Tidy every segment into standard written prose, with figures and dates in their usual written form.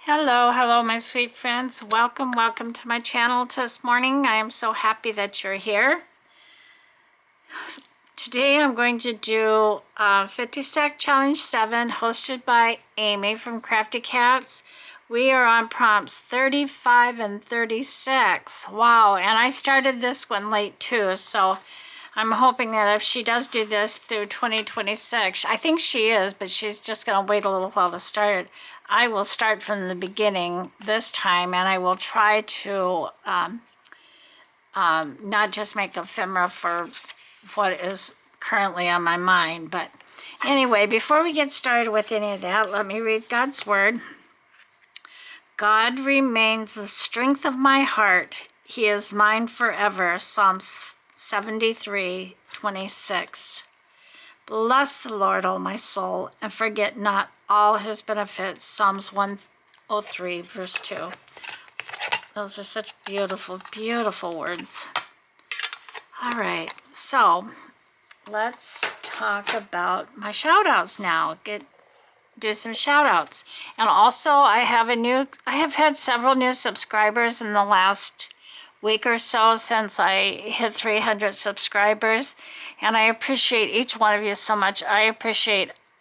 Hello, my sweet friends. Welcome to my channel this morning. I am so happy that you're here. Today I'm going to do 50 Stack Challenge 7 hosted by Amy from Crafty Cats. We are on prompts 35 and 36. Wow, and I started this one late too, so I'm hoping that if she does do this through 2026, I think she is, but she's just going to wait a little while to start. I will start from the beginning this time, and I will try to not just make ephemera for what is currently on my mind. But anyway, before we get started with any of that, let me read God's Word. God remains the strength of my heart. He is mine forever. Psalms 73:26. Bless the Lord, O my soul, and forget not all his benefits. Psalms 103, verse 2. Those are such beautiful, beautiful words. All right, so let's talk about my shout outs now. Do some shout outs. And also I have had several new subscribers in the last week or so since I hit 300 subscribers, and I appreciate each one of you so much. I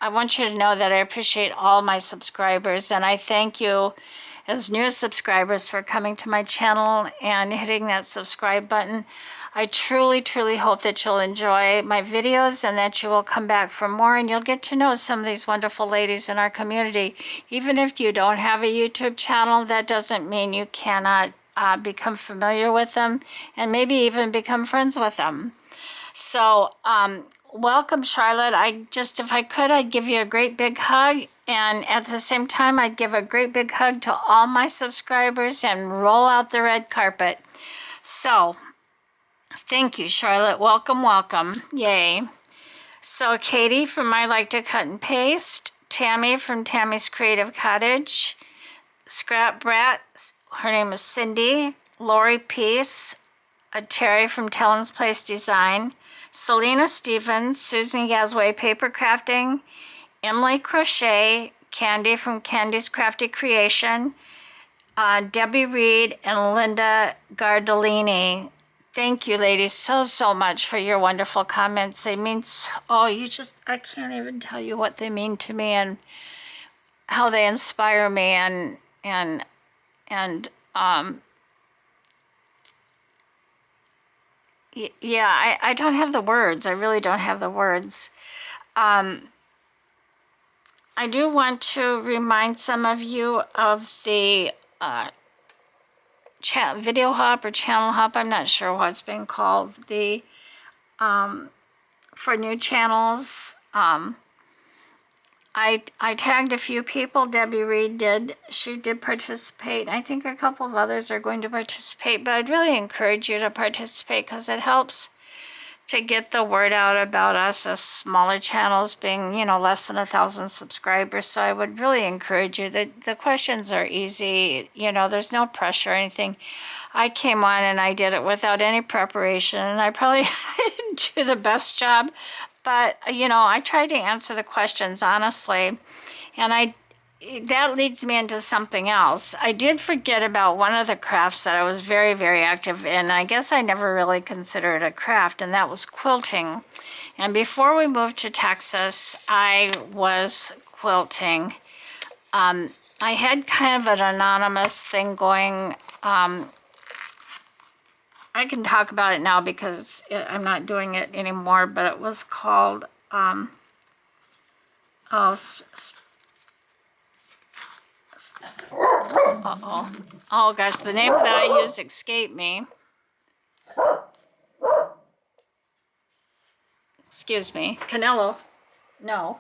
want you to know that I appreciate all my subscribers, and I thank you as new subscribers for coming to my channel and hitting that subscribe button. I truly hope that you'll enjoy my videos and that you will come back for more, and you'll get to know some of these wonderful ladies in our community. Even if you don't have a YouTube channel, that doesn't mean you cannot become familiar with them and maybe even become friends with them. So welcome, Charlotte. If I could, I'd give you a great big hug, and at the same time I'd give a great big hug to all my subscribers and roll out the red carpet. So thank you, Charlotte. Welcome. Yay. So Katie from I Like to Cut and Paste, Tammy from Tammy's Creative Cottage, Scrap Brat, her name is Cindy, Lori Peace, Terry from Tellen's Place Design, Selena Stevens, Susan Gasway Paper Crafting, Emily Crochet, Candy from Candy's Crafty Creation, Debbie Reed, and Linda Gardellini. Thank you, ladies, so much for your wonderful comments. They mean I can't even tell you what they mean to me and how they inspire me, and yeah, I don't have the words. I really don't have the words. I do want to remind some of you of the video hop or channel hop. I'm not sure what's being called. The for new channels. I tagged a few people. Debbie Reed did. She did participate. I think a couple of others are going to participate, but I'd really encourage you to participate because it helps to get the word out about us as smaller channels being, less than 1,000 subscribers. So I would really encourage you. The questions are easy. There's no pressure or anything. I came on and I did it without any preparation, and I probably didn't do the best job. But, I tried to answer the questions honestly, and that leads me into something else. I did forget about one of the crafts that I was very, very active in. I guess I never really considered it a craft, and that was quilting. And before we moved to Texas, I was quilting. I had kind of an anonymous thing going. I can talk about it now because I'm not doing it anymore, but it was called, oh gosh, the name that I used escaped me. Excuse me, Channell. No.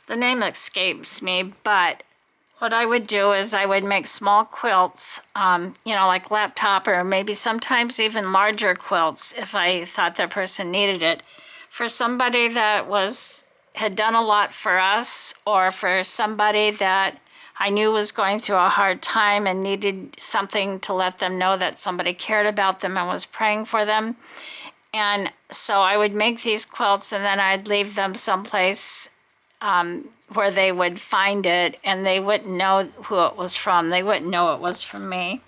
The name escapes me, but what I would do is I would make small quilts, like laptop, or maybe sometimes even larger quilts if I thought that person needed it, for somebody that had done a lot for us, or for somebody that I knew was going through a hard time and needed something to let them know that somebody cared about them and was praying for them. And so I would make these quilts, and then I'd leave them someplace where they would find it and they wouldn't know who it was from. They wouldn't know it was from me.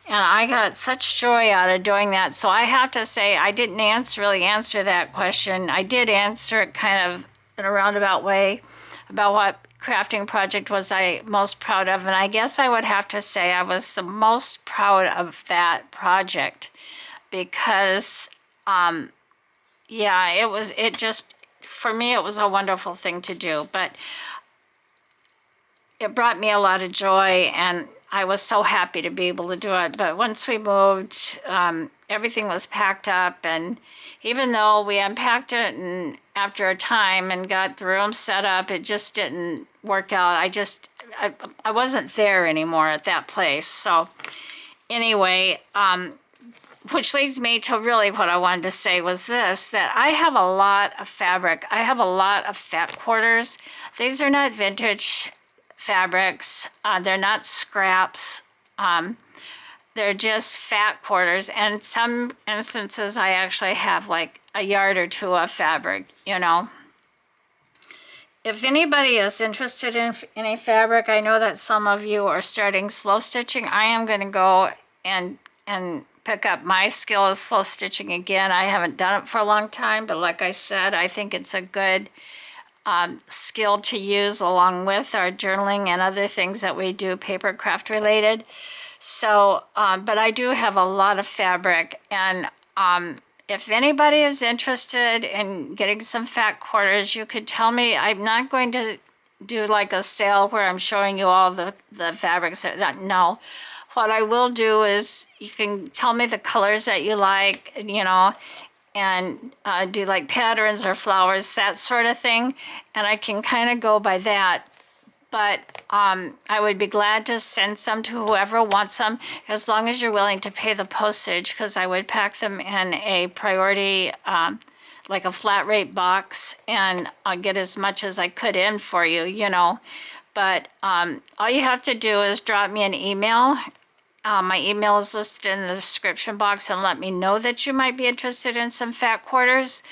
And I got such joy out of doing that. So I have to say, I didn't really answer that question. I did answer it kind of in a roundabout way about what crafting project was I most proud of. And I guess I would have to say I was the most proud of that project because, yeah, for me, it was a wonderful thing to do. But it brought me a lot of joy, and I was so happy to be able to do it. But once we moved, everything was packed up, and even though we unpacked it and after a time and got the room set up, it just didn't work out. I wasn't there anymore at that place. So anyway, which leads me to really what I wanted to say was this, that I have a lot of fabric. I have a lot of fat quarters. These are not vintage fabrics. They're not scraps. They're just fat quarters. And in some instances, I actually have like a yard or two of fabric, you know. If anybody is interested in any fabric, I know that some of you are starting slow stitching. I am going to go and pick up my skill of slow stitching again. I haven't done it for a long time, but like I said, I think it's a good skill to use along with our journaling and other things that we do paper craft related. So, but I do have a lot of fabric, and if anybody is interested in getting some fat quarters, you could tell me. I'm not going to do like a sale where I'm showing you all the fabrics. No. What I will do is you can tell me the colors that you like, you know, and do like patterns or flowers, that sort of thing. And I can kind of go by that. But I would be glad to send some to whoever wants them, as long as you're willing to pay the postage, because I would pack them in a priority, like a flat rate box, and I'll get as much as I could in for you, you know. But all you have to do is drop me an email. My email is listed in the description box, and let me know that you might be interested in some fat quarters.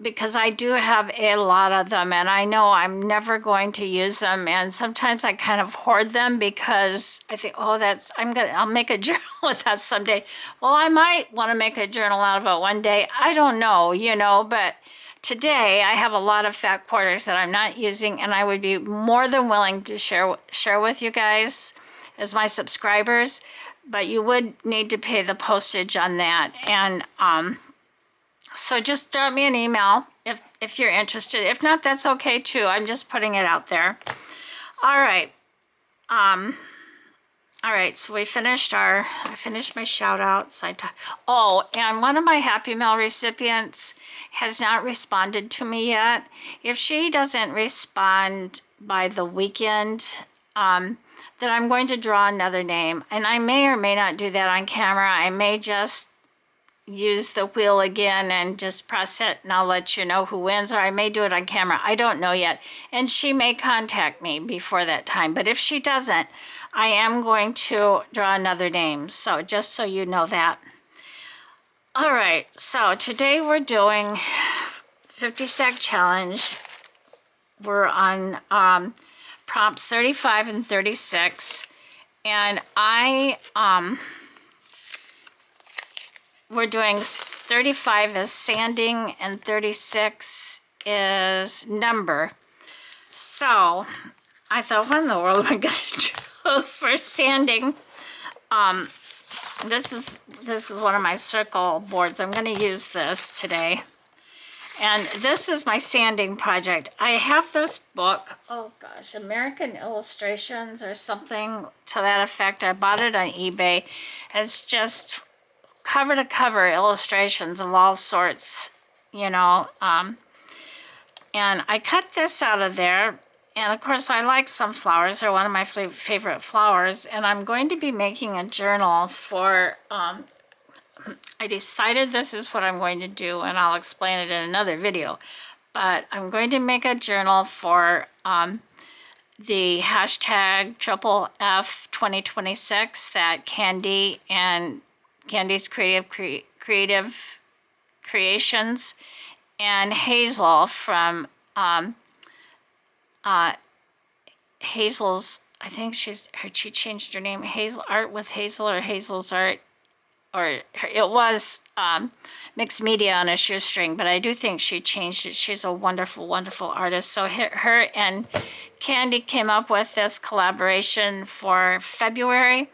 Because I do have a lot of them, and I know I'm never going to use them, and sometimes I kind of hoard them because I think, oh, I'll make a journal with that someday. Well, I might want to make a journal out of it one day. I don't know, you know, but today I have a lot of fat quarters that I'm not using, and I would be more than willing to share with you guys as my subscribers, but you would need to pay the postage on that. And so just drop me an email if you're interested. If not, that's okay too. I'm just putting it out there. All right. All right, so I finished my shout outs. And one of my Happy Mail recipients has not responded to me yet. If she doesn't respond by the weekend, then I'm going to draw another name. And I may or may not do that on camera. I may just use the wheel again and just press it, and I'll let you know who wins, or I may do it on camera. I don't know yet. And she may contact me before that time. But if she doesn't, I am going to draw another name. So just so you know that. All right, so today we're doing 50 stack challenge. We're on prompts 35 and 36. And we're doing 35 is sanding and 36 is number. So I thought, what in the world am I going to do for sanding? This is one of my circle boards. I'm going to use this today. And this is my sanding project. I have this book, oh gosh, American Illustrations or something to that effect. I bought it on eBay. It's just cover to cover illustrations of all sorts, you know. And I cut this out of there. And of course, I like sunflowers. They're one of my favorite flowers. And I'm going to be making a journal for, I decided this is what I'm going to do, and I'll explain it in another video. But I'm going to make a journal for the hashtag #FF 2026 that Candy and Candy's Creative Creations and Hazel from Hazel's, I think she changed her name, Hazel Art with Hazel, or Hazel's Art, or it was Mixed Media on a Shoestring, but I do think she changed it. She's a wonderful, wonderful artist. So her and Candy came up with this collaboration for February.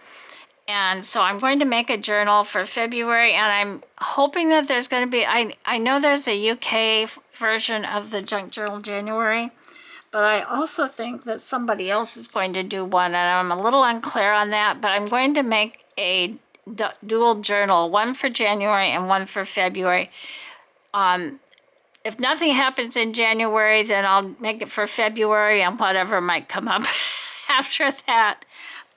And so I'm going to make a journal for February, and I'm hoping that there's going to be, I know there's a UK version of the Junk Journal January, but I also think that somebody else is going to do one, and I'm a little unclear on that, but I'm going to make a dual journal, one for January and one for February. If nothing happens in January, then I'll make it for February and whatever might come up after that.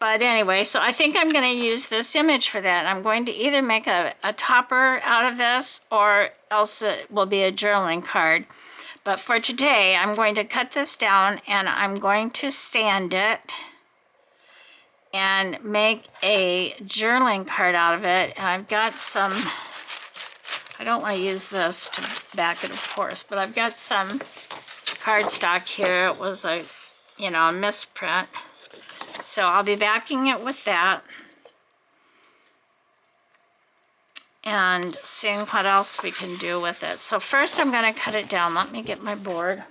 But anyway, so I think I'm going to use this image for that. I'm going to either make a topper out of this, or else it will be a journaling card. But for today, I'm going to cut this down, and I'm going to sand it and make a journaling card out of it. And I've got some, I don't want to use this to back it, of course, but I've got some cardstock here. It was a, a misprint. So I'll be backing it with that and seeing what else we can do with it. So first I'm going to cut it down. Let me get my board.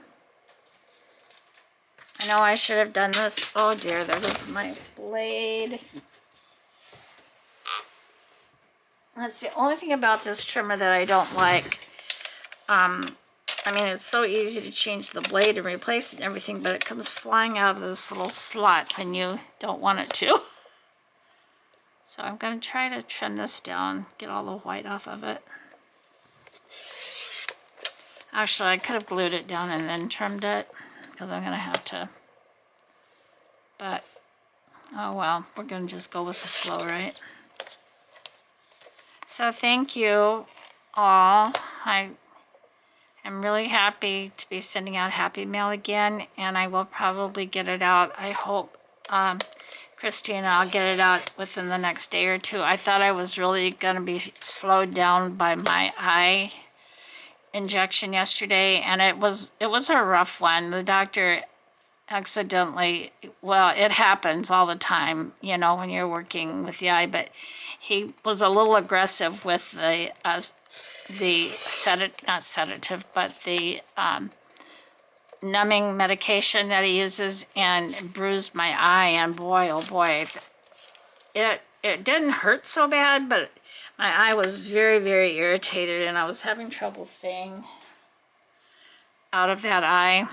I know I should have done this. Oh dear, there goes my blade. That's the only thing about this trimmer that I don't like. I mean, it's so easy to change the blade and replace it and everything, but it comes flying out of this little slot when you don't want it to. So I'm going to try to trim this down, get all the white off of it. Actually, I could have glued it down and then trimmed it, because I'm going to have to. But, oh well, we're going to just go with the flow, right? So thank you all. I'm really happy to be sending out Happy Mail again, and I will probably get it out. I hope, Christine, I'll get it out within the next day or two. I thought I was really going to be slowed down by my eye injection yesterday, and it was a rough one. The doctor accidentally, well, it happens all the time, when you're working with the eye, but he was a little aggressive with the not sedative, but the numbing medication that he uses, and bruised my eye, and boy, oh boy, it didn't hurt so bad, but my eye was very, very irritated, and I was having trouble seeing out of that eye.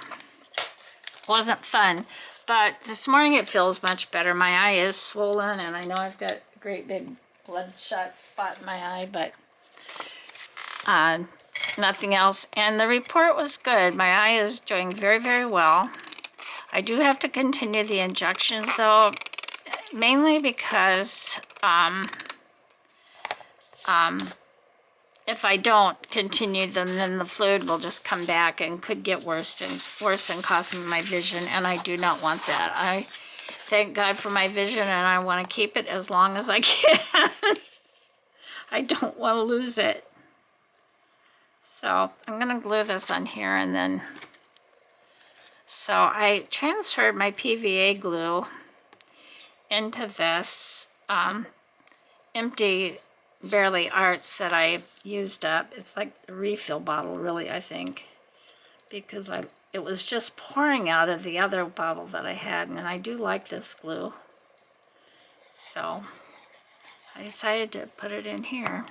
Wasn't fun, but this morning it feels much better. My eye is swollen, and I know I've got a great big bloodshot spot in my eye, but nothing else. And the report was good. My eye is doing very, very well. I do have to continue the injections though, mainly because if I don't continue them, then the fluid will just come back and could get worse and cost me my vision, and I do not want that. I thank God for my vision, and I want to keep it as long as I can. I don't want to lose it. So I'm going to glue this on here, and then, so I transferred my PVA glue into this empty Barely Arts that I used up. It's like a refill bottle, really, I think, because it was just pouring out of the other bottle that I had, and I do like this glue. So I decided to put it in here.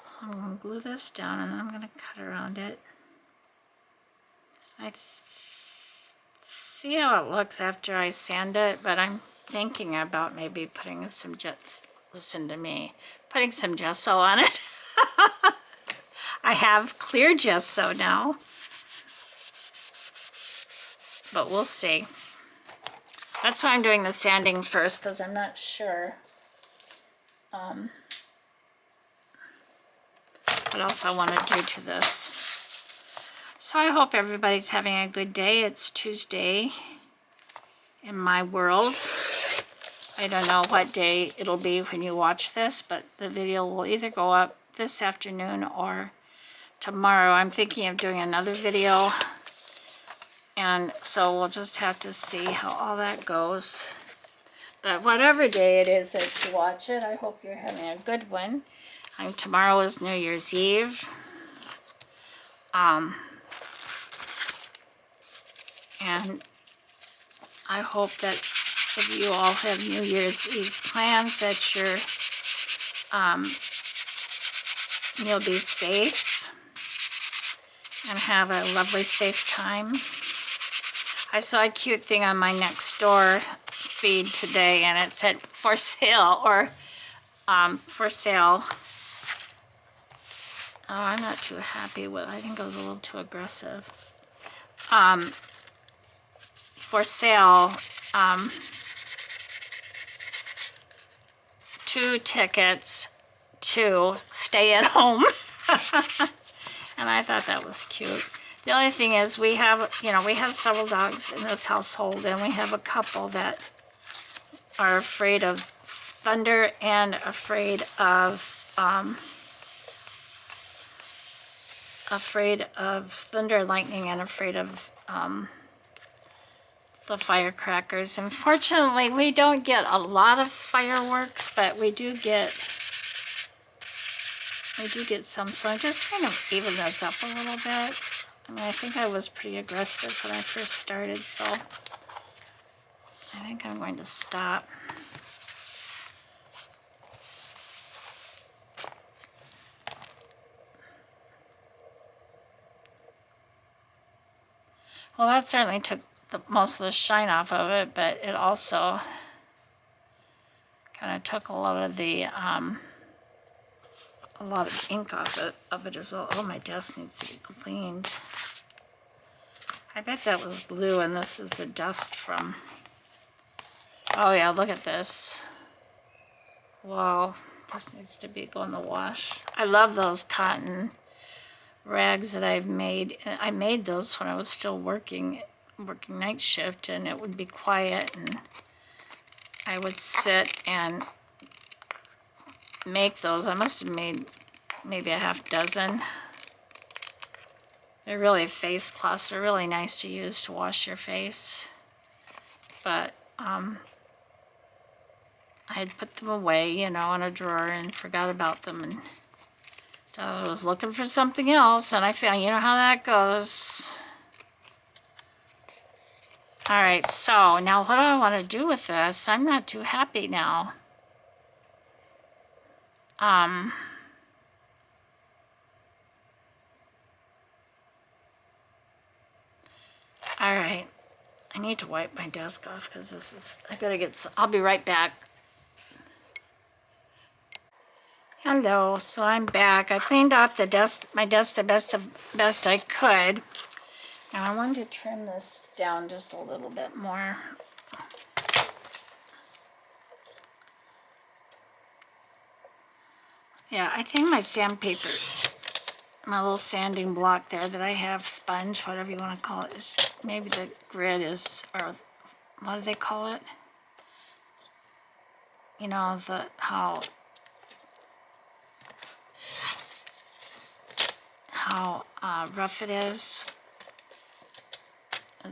So I'm going to glue this down, and then I'm going to cut around it. I see how it looks after I sand it, but I'm thinking about maybe putting some putting some gesso on it. I have clear gesso now, but we'll see. That's why I'm doing the sanding first, because I'm not sure what else I want to do to this. So I hope everybody's having a good day. It's Tuesday in my world. I don't know what day it'll be when you watch this, but the video will either go up this afternoon or tomorrow. I'm thinking of doing another video, and so we'll just have to see how all that goes. But whatever day it is that you watch it, I hope you're having a good one. Tomorrow is New Year's Eve. And I hope that if you all have New Year's Eve plans, that you'll be safe and have a lovely, safe time. I saw a cute thing on my next door feed today, and it said for sale, or for sale. Oh, I'm not too happy with it. I think it was a little too aggressive. For sale, 2 tickets to stay at home. And I thought that was cute. The only thing is we have several dogs in this household, and we have a couple that are afraid of thunder and afraid of thunder and lightning, and afraid of the firecrackers. Unfortunately, we don't get a lot of fireworks, but we do get some. So I'm just trying to even this up a little bit. I mean, I think I was pretty aggressive when I first started, so I think I'm going to stop. Well, that certainly took most of the shine off of it, but it also kind of took a lot of the ink off of it as well. Oh, my desk needs to be cleaned. I bet that was glue, and this is the dust from. Oh yeah, look at this. Wow, this needs to be going in the wash. I love those cotton rags that I've made. I made those when I was still working night shift, and it would be quiet, and I would sit and make those. I must have made maybe a half dozen. They're really face cloths. They're really nice to use to wash your face. But I had put them away, in a drawer, and forgot about them, and I was looking for something else, and I found, how that goes. All right, so now what do I want to do with this? I'm not too happy now. All right, I need to wipe my desk off because I gotta get some. I'll be right back. Hello, so I'm back. I cleaned off my desk the best I could. And I wanted to trim this down just a little bit more. Yeah, I think my sandpaper, my little sanding block there that I have, sponge, whatever you want to call it, is maybe the grit is, or what do they call it? How rough it is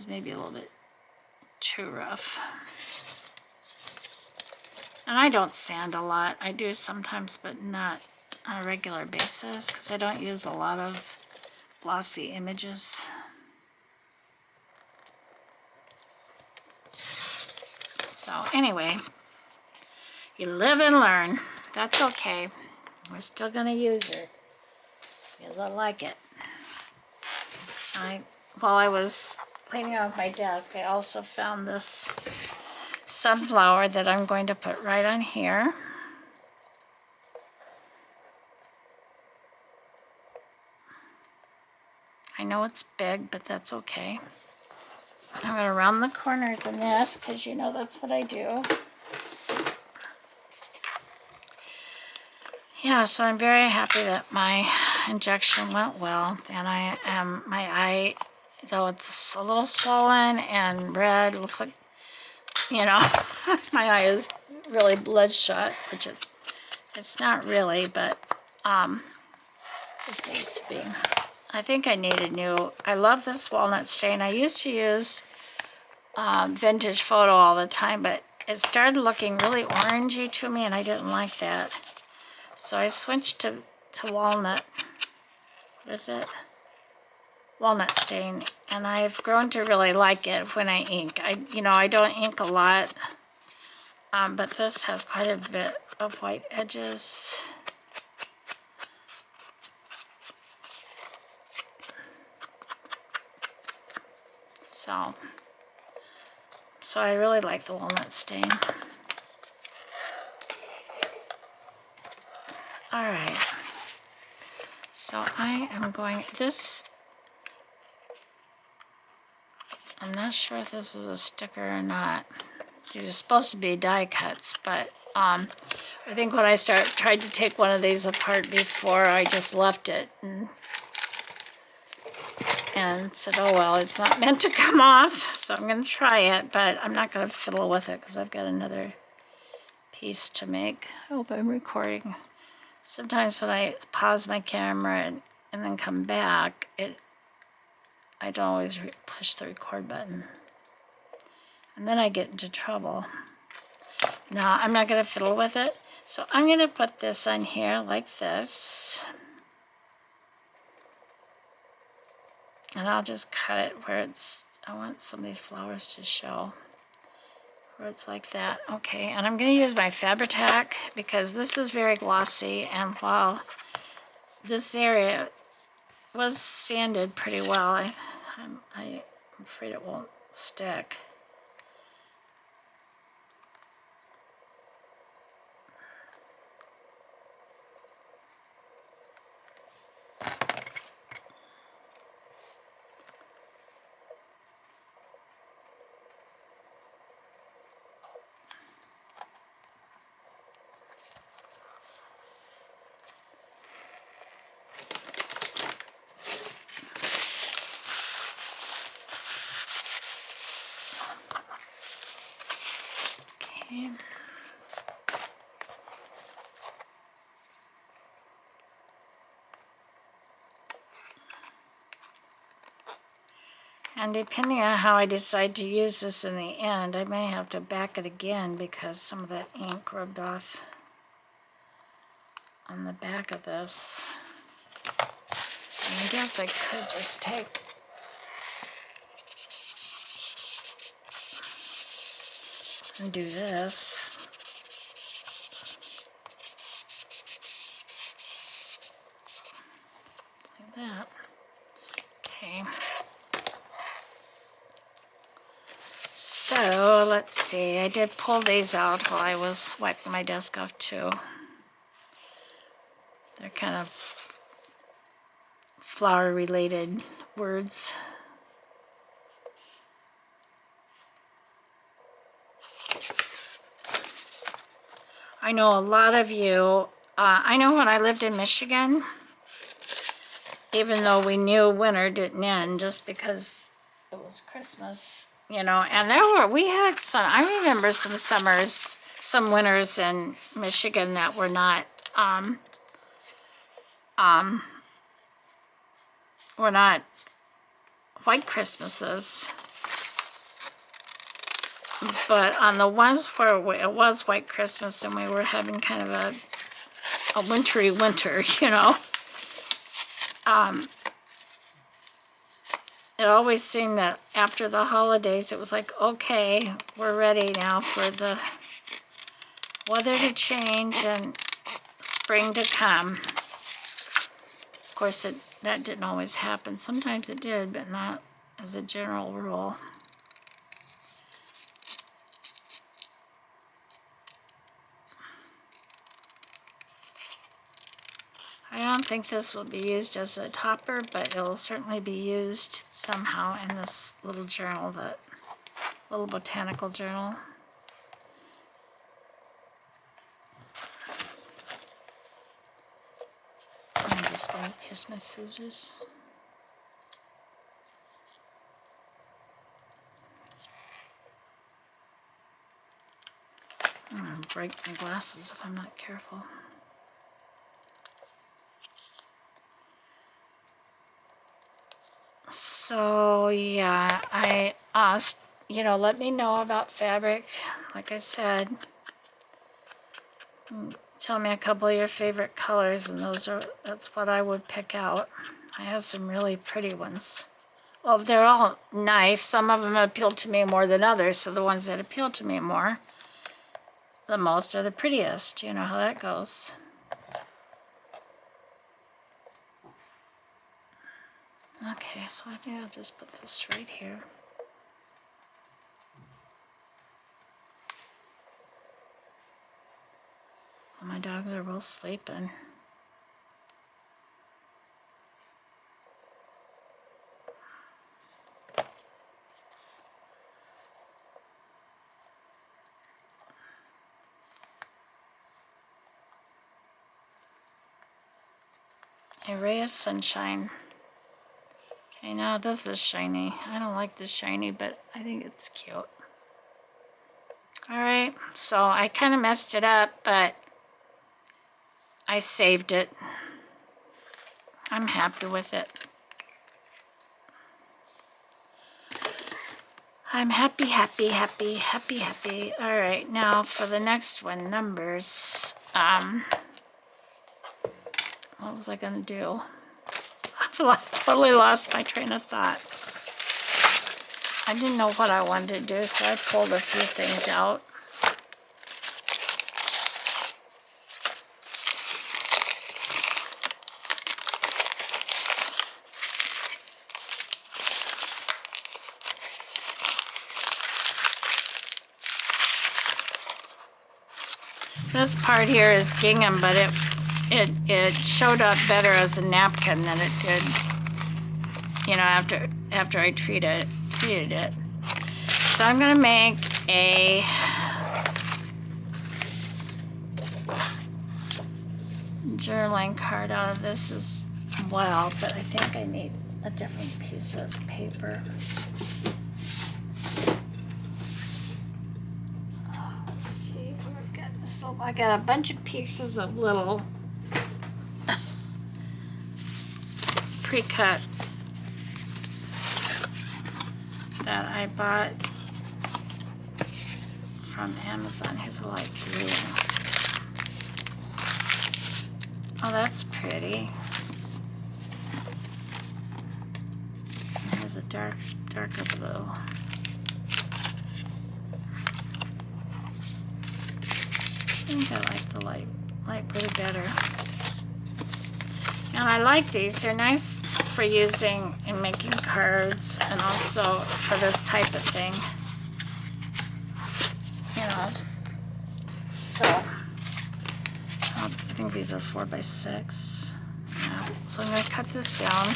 maybe a little bit too rough. And I don't sand a lot. I do sometimes, but not on a regular basis, because I don't use a lot of glossy images. So anyway, you live and learn. That's okay. We're still going to use it because I like it. While I was cleaning out my desk, I also found this sunflower that I'm going to put right on here. I know it's big, but that's okay. I'm going to round the corners in this because that's what I do. Yeah, so I'm very happy that my injection went well, and my eye, though it's a little swollen and red, it looks like, my eye is really bloodshot, which it's not really, but This needs to be, I think I need a new, I love this walnut stain. I used to use vintage photo all the time, but it started looking really orangey to me and I didn't like that. So I switched to walnut. What is it? Walnut stain, and I've grown to really like it when I ink. I don't ink a lot, but this has quite a bit of white edges. So I really like the walnut stain. All right, so I am going, I'm not sure if this is a sticker or not. These are supposed to be die cuts, but I think when I tried to take one of these apart before, I just left it and said, oh well, it's not meant to come off, so I'm going to try it, but I'm not going to fiddle with it because I've got another piece to make. I hope I'm recording. Sometimes when I pause my camera and then come back, I don't always push the record button. And then I get into trouble. No, I'm not going to fiddle with it. So I'm going to put this on here like this. And I'll just cut it where I want some of these flowers to show. Where it's like that. Okay, and I'm going to use my Fabri-Tac because this is very glossy. And while this area was sanded pretty well, I'm afraid it won't stick. Okay. And depending on how I decide to use this in the end, I may have to back it again because some of that ink rubbed off on the back of this. And I guess I could just take and do this. Like that. Okay. So let's see, I did pull these out while I was wiping my desk off too. They're kind of flower related words. I know a lot of you, I know when I lived in Michigan, even though we knew winter didn't end just because it was Christmas, and we had I remember some summers, some winters in Michigan that were not, white Christmases. But on the ones where it was white Christmas and we were having kind of a wintry winter, it always seemed that after the holidays, it was like, okay, we're ready now for the weather to change and spring to come. Of course, that didn't always happen. Sometimes it did, but not as a general rule. I don't think this will be used as a topper, but it'll certainly be used somehow in this little journal, that little botanical journal. I'm just going to use my scissors. I'm going to break my glasses if I'm not careful. So yeah, I asked, you know, let me know about fabric. Like I said, tell me a couple of your favorite colors, and that's what I would pick out. I have some really pretty ones. Well, they're all nice. Some of them appeal to me more than others, so the ones that appeal to me the most are the prettiest. You know how that goes. Okay, so I think I'll just put this right here. Well, my dogs are both sleeping. A ray of sunshine. Okay, now this is shiny. I don't like this shiny, but I think it's cute. All right, so I kind of messed it up, but I saved it. I'm happy with it. I'm happy, happy, happy, happy, happy. All right, now for the next one, numbers. What was I gonna do? I've totally lost my train of thought. I didn't know what I wanted to do, so I pulled a few things out. This part here is gingham, but it showed up better as a napkin than it did, you know, after I treated it. So I'm gonna make a journaling card out of this as well, but I think I need a different piece of paper. Let's see where I've got this little, I got a bunch of pieces of little pre-cut that I bought from Amazon. Here's a light blue. Oh, that's pretty. Here's a darker blue. I think I like the light blue better. And I like these. They're nice for using in making cards and also for this type of thing. You know. So, I think these are 4x6. Yeah. So I'm going to cut this down.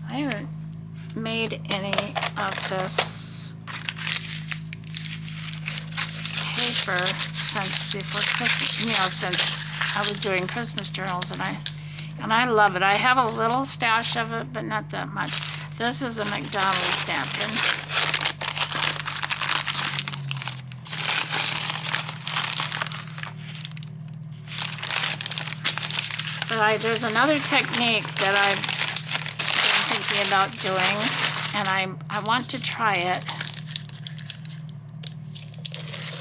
I haven't made any of this paper since before Christmas, you know, since I was doing Christmas journals, and I love it. I have a little stash of it, but not that much. This is a McDonald's napkin. But there's another technique that I've been thinking about doing, and I want to try it.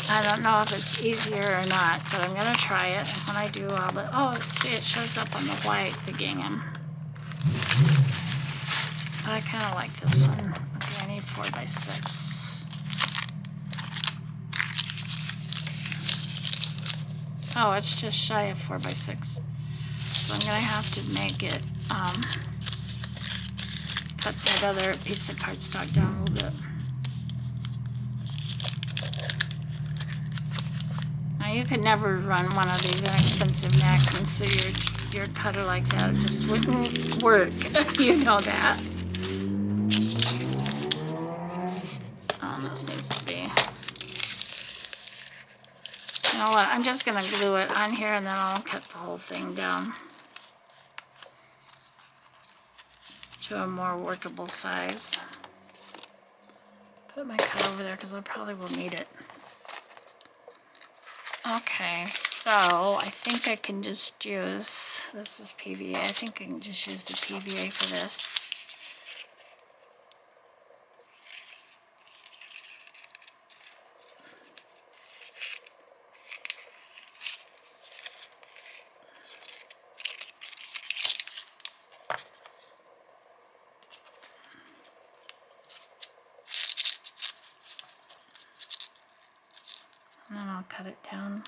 I don't know if it's easier or not, but I'm going to try it. And when I do, oh, see, it shows up on the white, the gingham. But I kind of like this one. Okay, I need 4x6. Oh, it's just shy of 4x6. So I'm going to have to make it, cut that other piece of cardstock down a little bit. Now you could never run one of these inexpensive napkins through your cutter like that. It just wouldn't work. You know that. Oh, this needs to be. You know what? I'm just going to glue it on here and then I'll cut the whole thing down to a more workable size. Put my cut over there because I probably will need it. Okay, So I think I can just use, this is PVA, I think I can just use the PVA for this. And then I'll cut it down.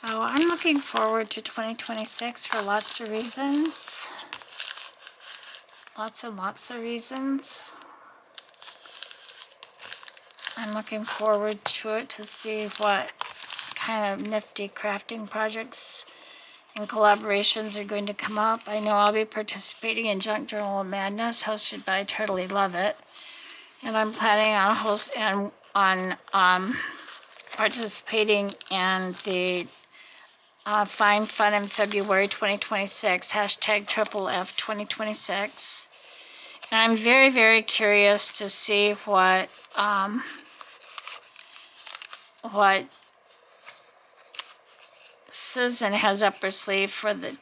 So I'm looking forward to 2026 for lots of reasons. Lots and lots of reasons. I'm looking forward to it to see what kind of nifty crafting projects and collaborations are going to come up. I know I'll be participating in Junk Journal of Madness, hosted by Totally Love It, and I'm planning on participating in the Find Fun in February 2026 hashtag Triple F 2026. And I'm very, very curious to see what Susan has up her sleeve for the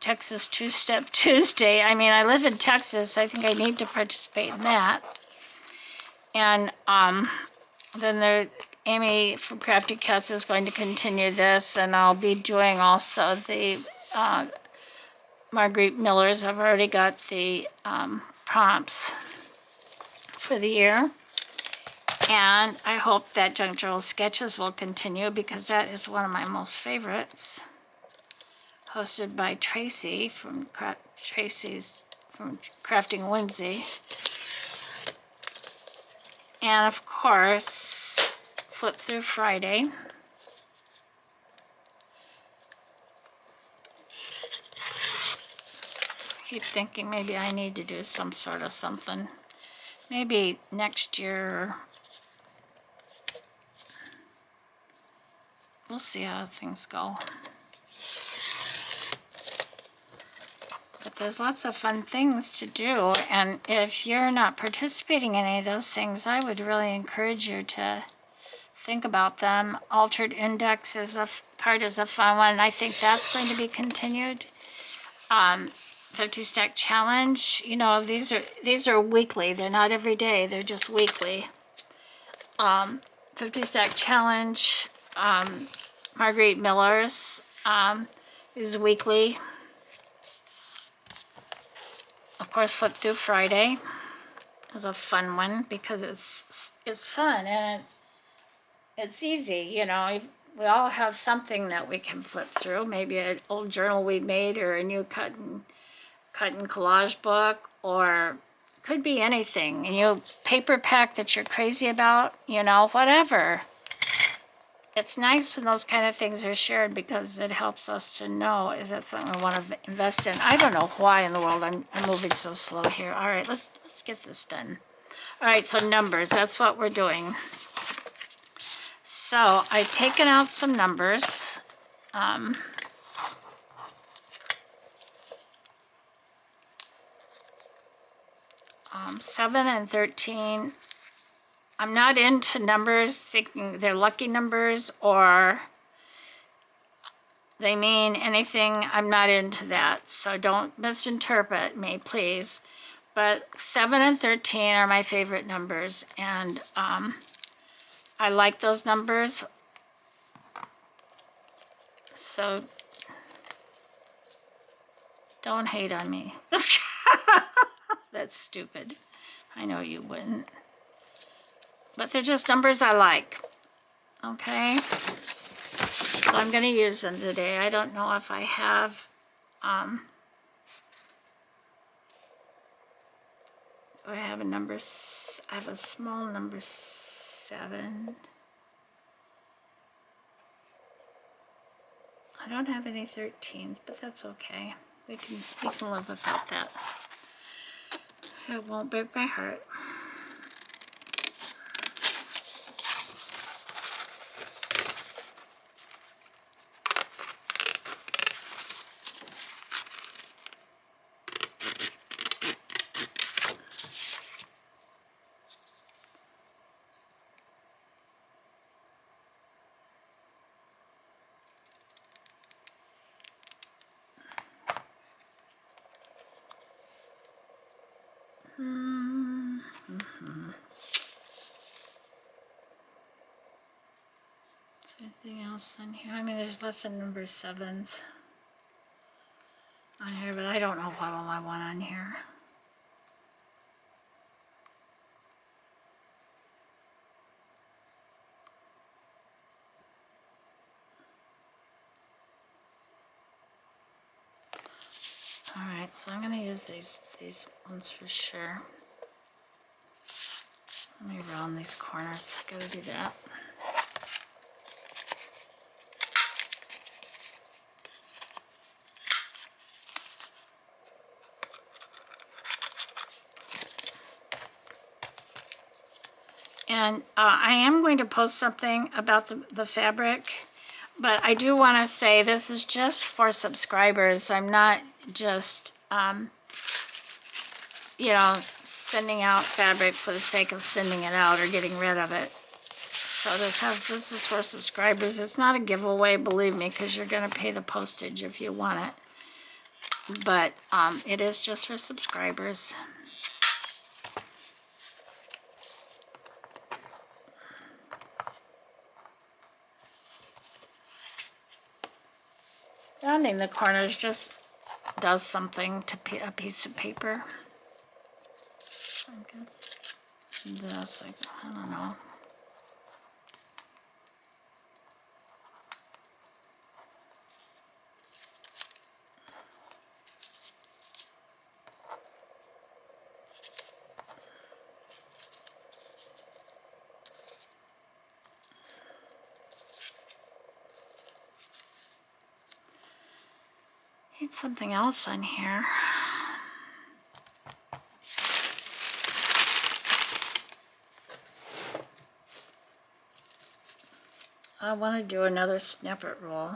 Texas Two-Step Tuesday. I mean, I live in Texas. I think I need to participate in that. And then Amy from Crafty Cats is going to continue this, and I'll be doing also the Marguerite Miller's. I've already got the prompts for the year. And I hope that Junk Journal Sketches will continue, because that is one of my most favorites. Hosted by Tracy from Crafting Whimsy. And of course, Flip Through Friday. Keep thinking maybe I need to do some sort of something. Maybe next year. We'll see how things go. But there's lots of fun things to do, and if you're not participating in any of those things, I would really encourage you to think about them. Altered Index is a fun one. I think that's going to be continued. 50 Stack Challenge, you know, these are weekly. They're not every day. They're just weekly. 50 Stack Challenge, Marguerite Miller's is weekly. Of course, Flip Through Friday is a fun one because it's fun and it's easy. You know, we all have something that we can flip through. Maybe an old journal we made, or a new cut and collage book, or could be anything. And you paper pack that you're crazy about. You know, whatever. It's nice when those kind of things are shared, because it helps us to know, is that something we want to invest in? I don't know why in the world I'm moving so slow here. All right, let's get this done. All right, so numbers, that's what we're doing. So I've taken out some numbers. 7 and 13. I'm not into numbers thinking they're lucky numbers or they mean anything. I'm not into that, so don't misinterpret me, please. But 7 and 13 are my favorite numbers, and I like those numbers. So don't hate on me. That's stupid. I know you wouldn't. But they're just numbers I like. Okay? So I'm going to use them today. I don't know if I have... do I have a number... I have a small number 7. I don't have any 13s, but that's okay. We can live without that. It won't break my heart. Anything else in here? I mean, there's lots of number 7s on here, but I don't know what all I want on here. All right, so I'm going to use these ones for sure. Let me round these corners. I got to do that. And I am going to post something about the fabric, but I do want to say this is just for subscribers. I'm not just, you know, sending out fabric for the sake of sending it out or getting rid of it. So this is for subscribers. It's not a giveaway, believe me, because you're going to pay the postage if you want it. But it is just for subscribers. Rounding the corners just does something to a piece of paper. I guess this, I don't know. Need something else on here. I want to do another snippet roll.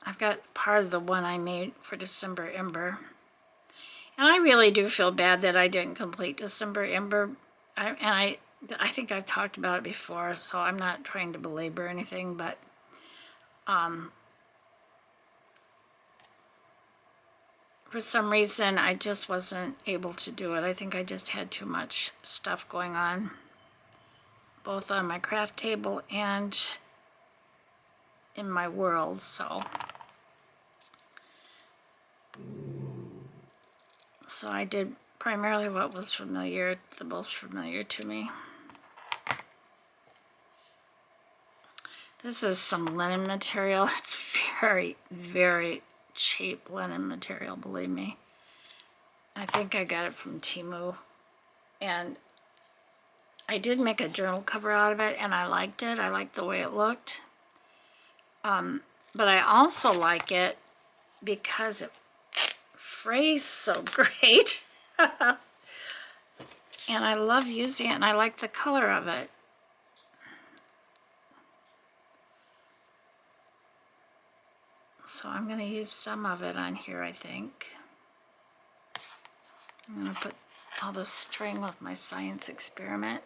I've got part of the one I made for December Ember. And I really do feel bad that I didn't complete December Ember. I think I've talked about it before, so I'm not trying to belabor anything, but for some reason I just wasn't able to do it. I think I just had too much stuff going on, both on my craft table and in my world, so I did primarily what was familiar, the most familiar to me. This is some linen material. It's very, very cheap linen material, believe me. I think I got it from Temu. And I did make a journal cover out of it, and I liked it. I liked the way it looked. But I also like it because it frays so great. And I love using it, and I like the color of it. So I'm going to use some of it on here, I think. I'm going to put all the string with my science experiment.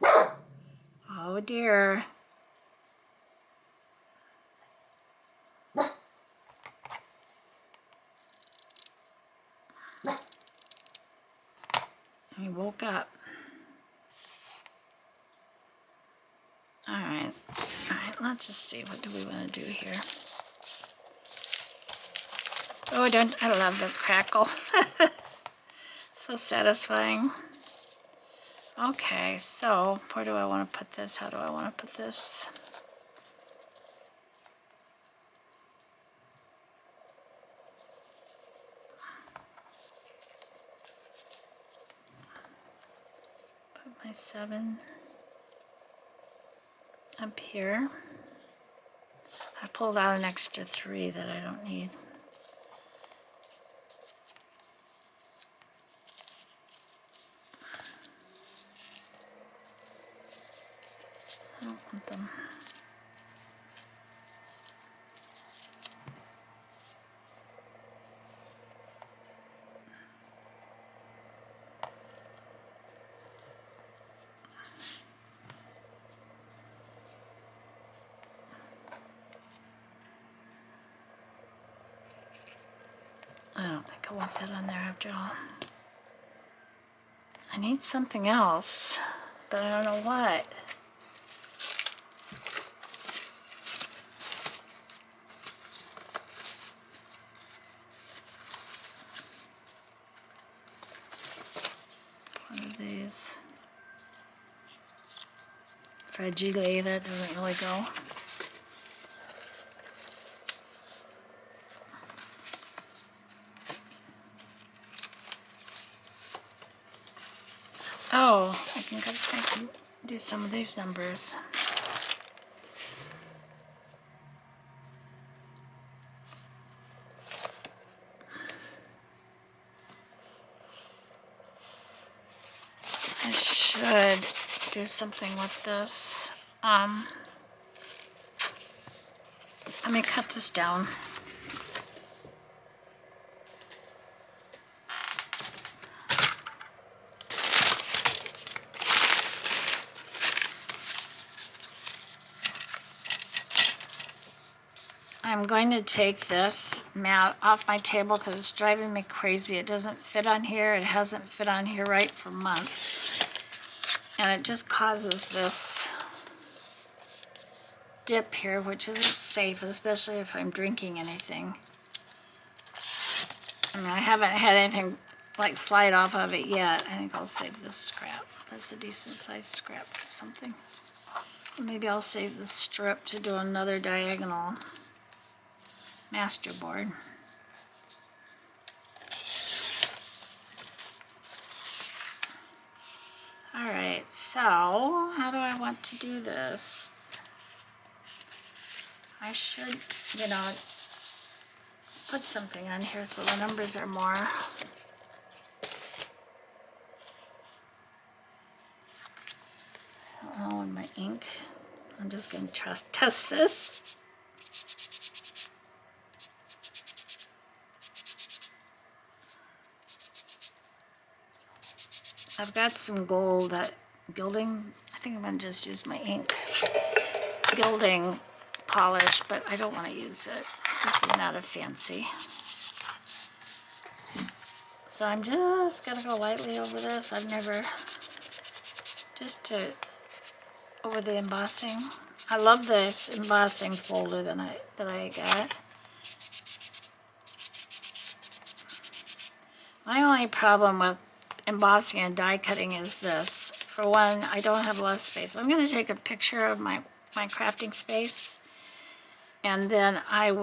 Oh dear. He woke up. All right, let's just see, what do we want to do here? Oh, I love the crackle. So satisfying. Okay, so where do I want to put this? How do I want to put this? Put my 7 up here. I pulled out an extra 3 that I don't need. I don't want them. it won't fit on there after all. I need something else, but I don't know what. One of these. Fragile, that doesn't really go. Oh, I can do some of these numbers. I should do something with this. Let me cut this down. I'm going to take this mat off my table because it's driving me crazy. It doesn't fit on here. It hasn't fit on here right for months. And it just causes this dip here, which isn't safe, especially if I'm drinking anything. I mean, I haven't had anything like slide off of it yet. I think I'll save this scrap. That's a decent sized scrap or something. Or maybe I'll save the strip to do another diagonal masterboard. Alright, so how do I want to do this? I should, you know, put something on here so the numbers are more. Oh, and my ink. I'm just going to test this. I've got some gold gilding. I think I'm going to just use my ink gilding polish, but I don't want to use it. This is not a fancy. So I'm just going to go lightly over this. I've never, over the embossing. I love this embossing folder that I got. My only problem with embossing and die cutting is this. For one, I don't have a lot of space. I'm going to take a picture of my crafting space, and then I'm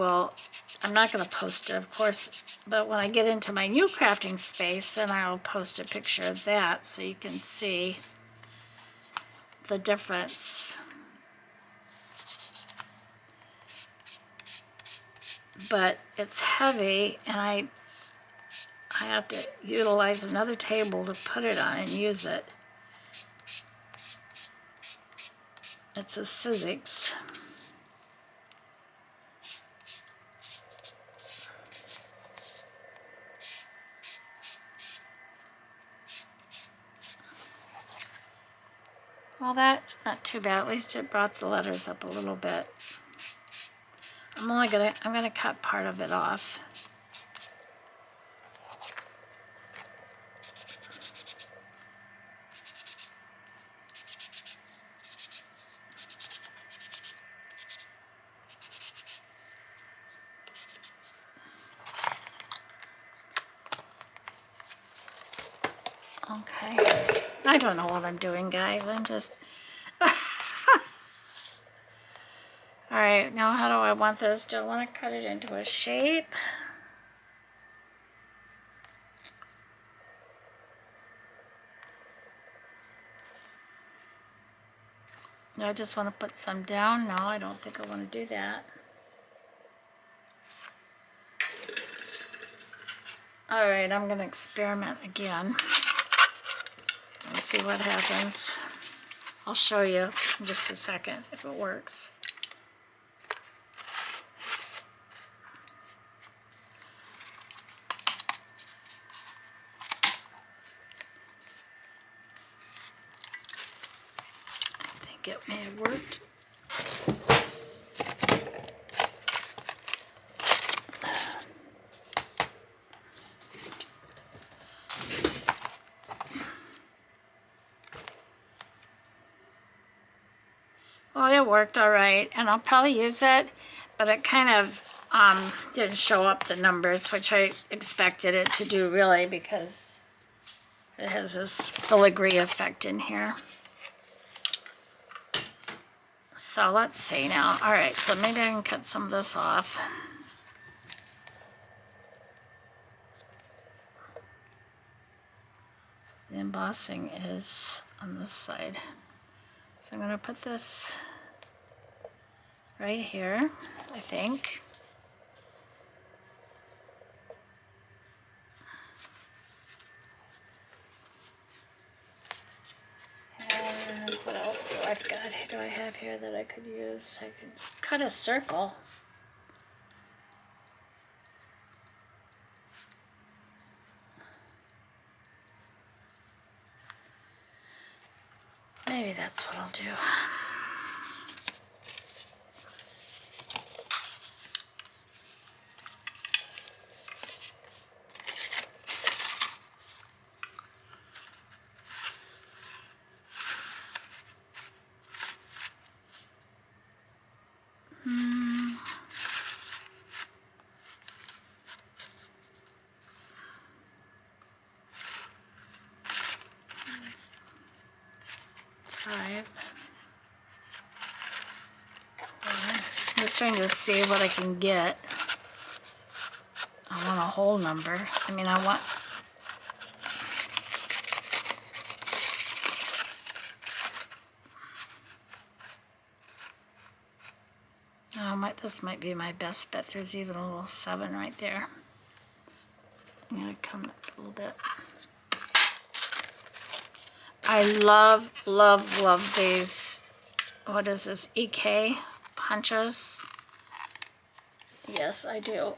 not going to post it, of course, but when I get into my new crafting space, then I'll post a picture of that so you can see the difference. But it's heavy, and I have to utilize another table to put it on and use it. It's a Sizzix. Well, that's not too bad. At least it brought the letters up a little bit. I'm gonna cut part of it off. Okay. I don't know what I'm doing, guys. I'm just... Alright, now how do I want this? Do I want to cut it into a shape? No, I just want to put some down. No, I don't think I want to do that. Alright, I'm going to experiment again. Let's see what happens. I'll show you in just a second if it works. I think it may have worked. it worked all right, and I'll probably use it, but it kind of didn't show up the numbers, which I expected it to do really, because it has this filigree effect in here. So let's see now. All right, so maybe I can cut some of this off. The embossing is on this side. So I'm going to put this right here, I think. And what else do I've got? Do I have here that I could use? I could cut a circle. Maybe that's what I'll do. Five. I'm just trying to see what I can get. I want a whole number. I mean, I want... Oh, this might be my best bet. There's even a little 7 right there. I'm going to come up a little bit. I love, love, love these, what is this, EK punches. Yes, I do.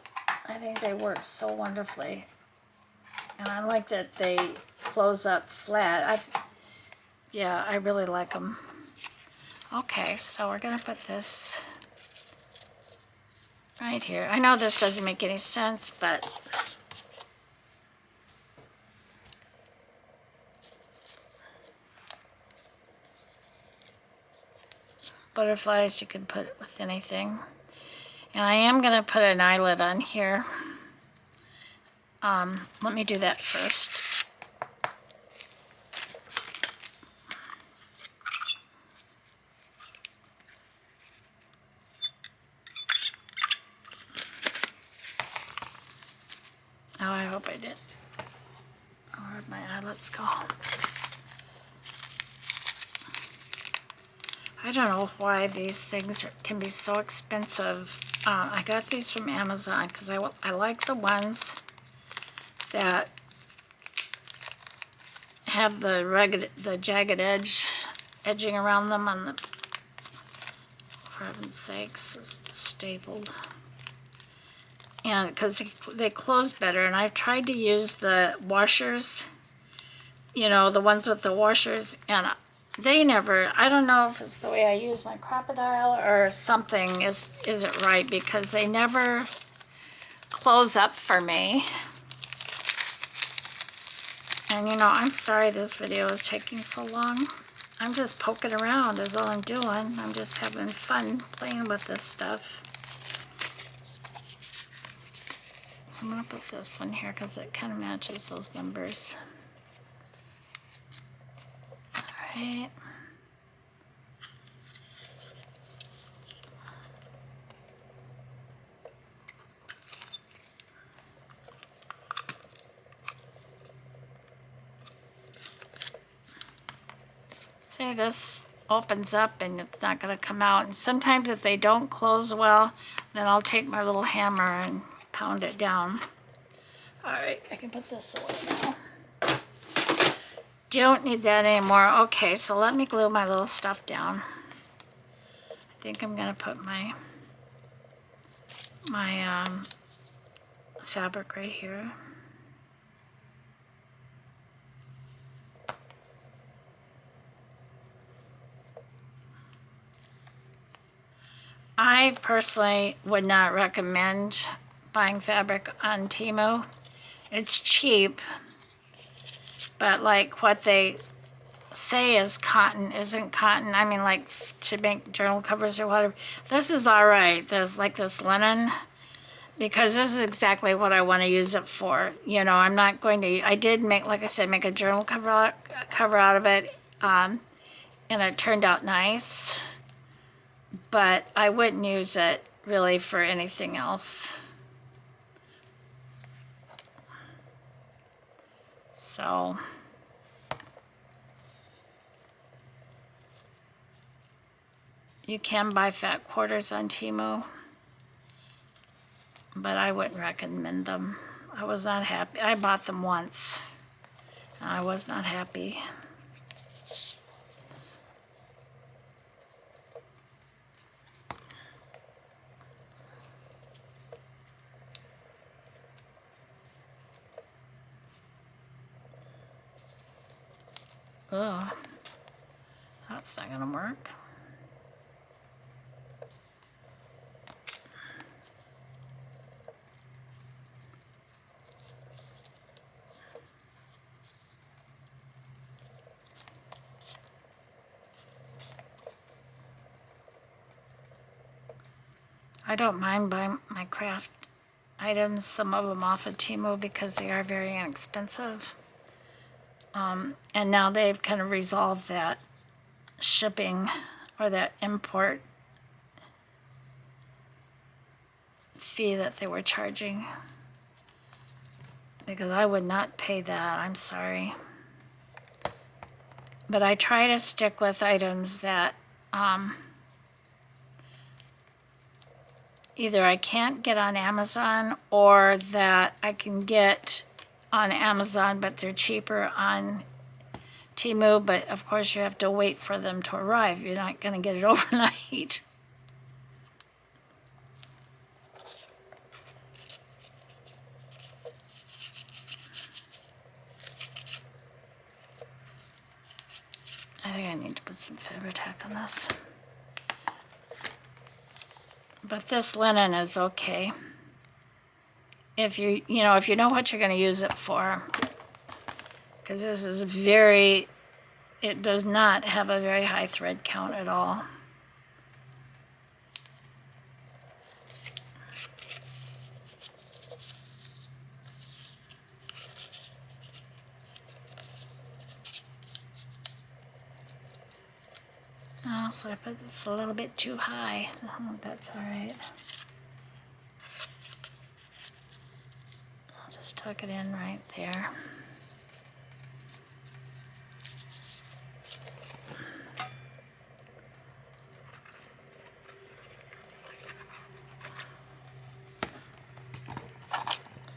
I think they work so wonderfully. And I like that they close up flat. Yeah, I really like them. Okay, so we're going to put this right here. I know this doesn't make any sense, but... butterflies you can put with anything. And I am going to put an eyelet on here. Let me do that first. Oh, I hope I did. Where'd my eyelets go? I don't know why these things can be so expensive. I got these from Amazon because I like the ones that have the jagged edging around them on the, for heaven's sakes, it's stapled. And because they close better, and I've tried to use the washers, you know, the ones with the washers, and they never, I don't know if it's the way I use my crocodile or something isn't right, because they never close up for me. And you know, I'm sorry this video is taking so long. I'm just poking around is all I'm doing. I'm just having fun playing with this stuff. So I'm going to put this one here because it kind of matches those numbers. All right. See, this opens up and it's not going to come out. And sometimes if they don't close well, then I'll take my little hammer and pound it down. All right, I can put this away now. Don't need that anymore. Okay, so let me glue my little stuff down. I think I'm going to put my fabric right here. I personally would not recommend buying fabric on Temu. It's cheap, but like what they say is cotton isn't cotton. I mean, like to make journal covers or whatever. This is all right. There's like this linen, because this is exactly what I want to use it for. You know, I'm not going to, I did make, like I said, make a journal cover out of it, and it turned out nice, but I wouldn't use it really for anything else. So you can buy fat quarters on Temu, but I wouldn't recommend them. I was not happy. I bought them once. I was not happy. Ugh, that's not gonna work. I don't mind buying my craft items, some of them off of Temu, because they are very inexpensive. And now they've kind of resolved that shipping or that import fee that they were charging, because I would not pay that. I'm sorry. But I try to stick with items that either I can't get on Amazon or that I can get on Amazon, but they're cheaper on Temu. But of course you have to wait for them to arrive. You're not going to get it overnight. I think I need to put some Fabri-Tac on this. But this linen is okay. If you know what you're going to use it for. Because this is it does not have a very high thread count at all. Oh, so I put this a little bit too high. Oh, that's all right. I'll just tuck it in right there.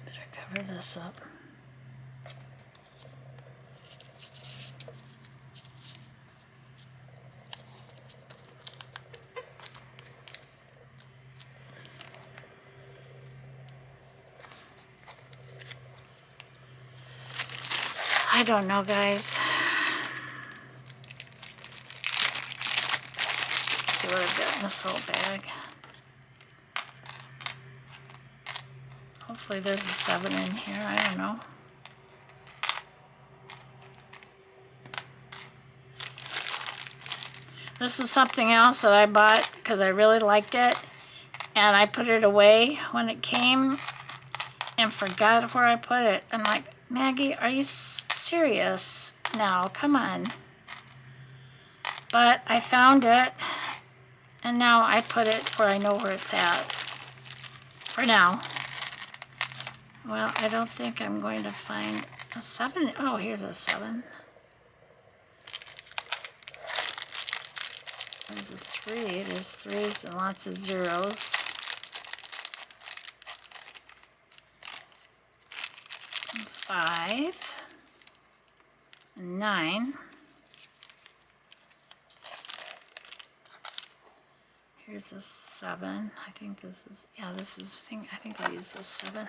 Better cover this up. I don't know, guys. Let's see what I've got in this little bag. Hopefully there's a 7 in here. I don't know. This is something else that I bought because I really liked it, and I put it away when it came and forgot where I put it. I'm like, Maggie, are you serious now? Come on. But I found it, and now I put it where I know where it's at. For now. Well, I don't think I'm going to find a 7. Oh, here's a 7. There's a 3. There's 3s and lots of 0s. 5. 9. Here's a 7. I think this is, yeah, this is, I think I'll use this 7.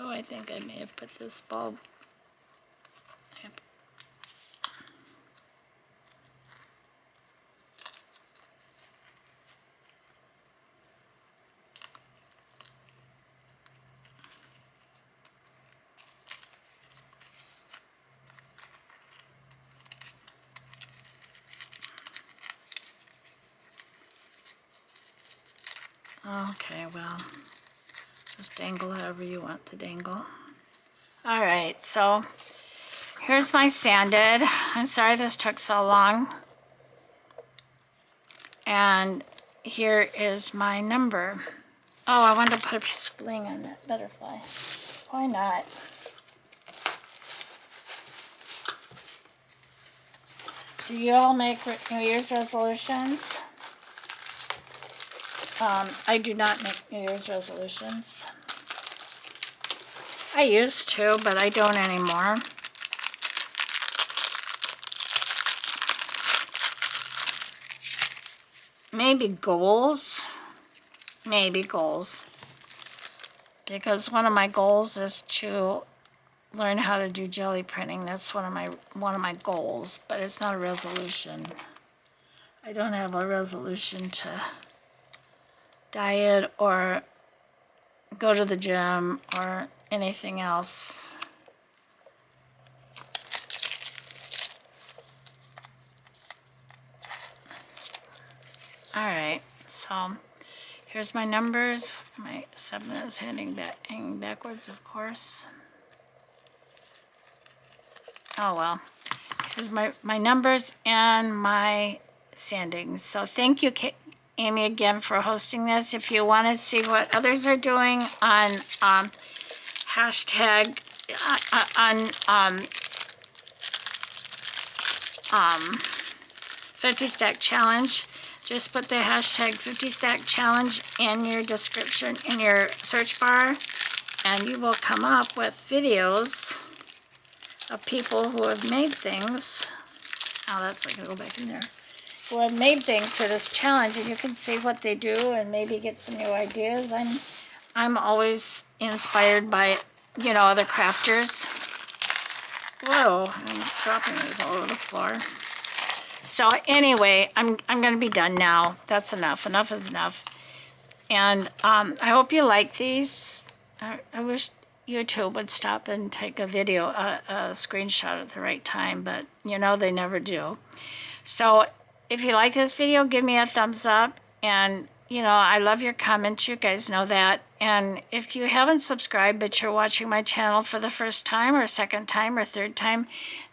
Oh, I think I may have put this bulb Okay, well, just dangle however you want to dangle. All right, so here's my sanded. I'm sorry this took so long. And here is my number. Oh, I wanted to put a piece of bling on that butterfly. Why not? Do you all make New Year's resolutions? I do not make New Year's resolutions. I used to, but I don't anymore. Maybe goals. Maybe goals. Because one of my goals is to learn how to do jelly printing. That's one of my goals, but it's not a resolution. I don't have a resolution to diet or go to the gym or anything else. All right, so here's my numbers. My 7 is hanging backwards, of course. Oh well, here's my numbers and my sandings. So thank you, Amy, again for hosting this. If you want to see what others are doing on hashtag 50 Stack Challenge, just put the hashtag 50 Stack Challenge in your description, in your search bar, and you will come up with videos of people who have made things. Oh, that's not gonna go back in there. Who have made things for this challenge, and you can see what they do and maybe get some new ideas. I'm always inspired by, you know, other crafters. Whoa, I'm dropping these all over the floor. So anyway, I'm going to be done now. That's enough. Enough is enough. And I hope you like these. I wish YouTube would stop and take a video, a screenshot at the right time, but you know they never do. So if you like this video, give me a thumbs up. And you know, I love your comments. You guys know that. And if you haven't subscribed, but you're watching my channel for the first time or second time or third time,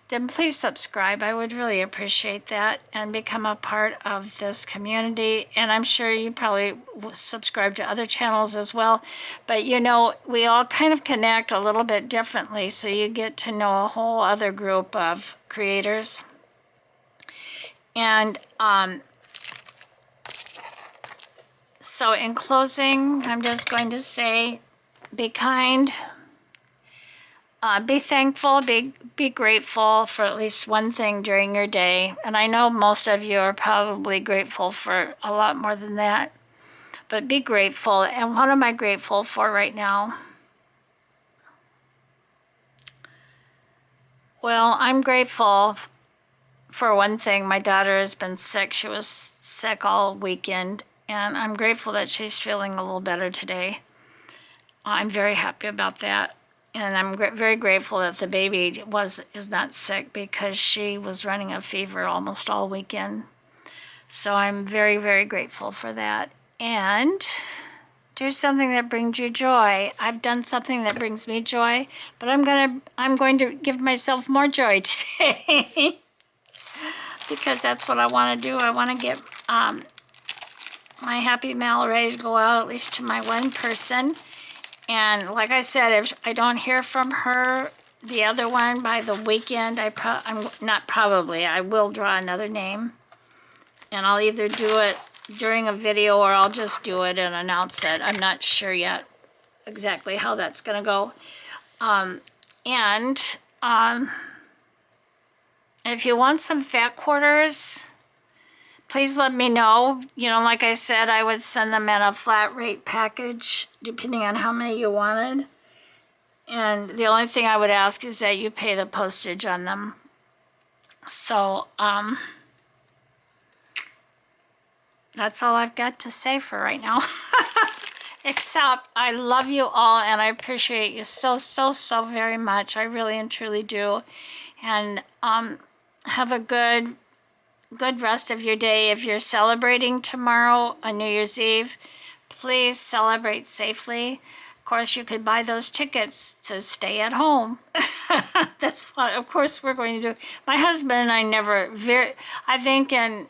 then please subscribe. I would really appreciate that and become a part of this community. And I'm sure you probably subscribe to other channels as well. But you know, we all kind of connect a little bit differently, so you get to know a whole other group of creators. And so in closing, I'm just going to say, be kind. Be thankful, be grateful for at least one thing during your day. And I know most of you are probably grateful for a lot more than that. But be grateful. And what am I grateful for right now? Well, I'm grateful for one thing. My daughter has been sick. She was sick all weekend. And I'm grateful that she's feeling a little better today. I'm very happy about that. And I'm very grateful that the baby is not sick, because she was running a fever almost all weekend. So I'm very, very grateful for that. And do something that brings you joy. I've done something that brings me joy, but I'm going to give myself more joy today. Because that's what I want to do. I want to get my happy mail ready to go out, at least to my one person. And like I said, if I don't hear from her, the other one, by the weekend, I will draw another name. And I'll either do it during a video, or I'll just do it and announce it. I'm not sure yet exactly how that's going to go. If you want some fat quarters, please let me know. You know, like I said, I would send them in a flat rate package, depending on how many you wanted. And the only thing I would ask is that you pay the postage on them. So, that's all I've got to say for right now. Except, I love you all, and I appreciate you so, so, so very much. I really and truly do. And have a good rest of your day. If you're celebrating tomorrow on New Year's Eve, please celebrate safely. Of course, you could buy those tickets to stay at home. That's what, of course, we're going to do. My husband and I I think in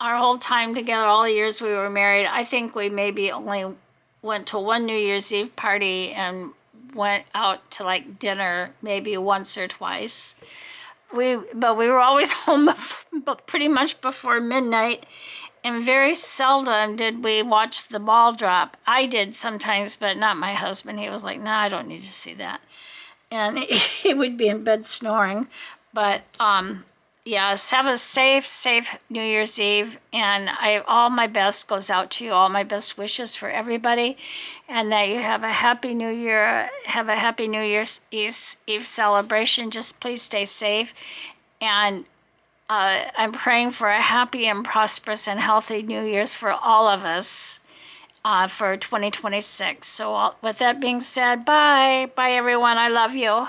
our whole time together, all the years we were married, I think we maybe only went to one New Year's Eve party and went out to like dinner maybe once or twice. But we were always home but pretty much before midnight, and very seldom did we watch the ball drop. I did sometimes, but not my husband. He was like, "No, I don't need to see that," and he would be in bed snoring. But yes, have a safe New Year's Eve, and all my best goes out to you. All my best wishes for everybody, and that you have a happy New Year. Have a happy New Year's Eve celebration. Just please stay safe, and I'm praying for a happy and prosperous and healthy New Year's for all of us for 2026. So with that being said, bye everyone. I love you.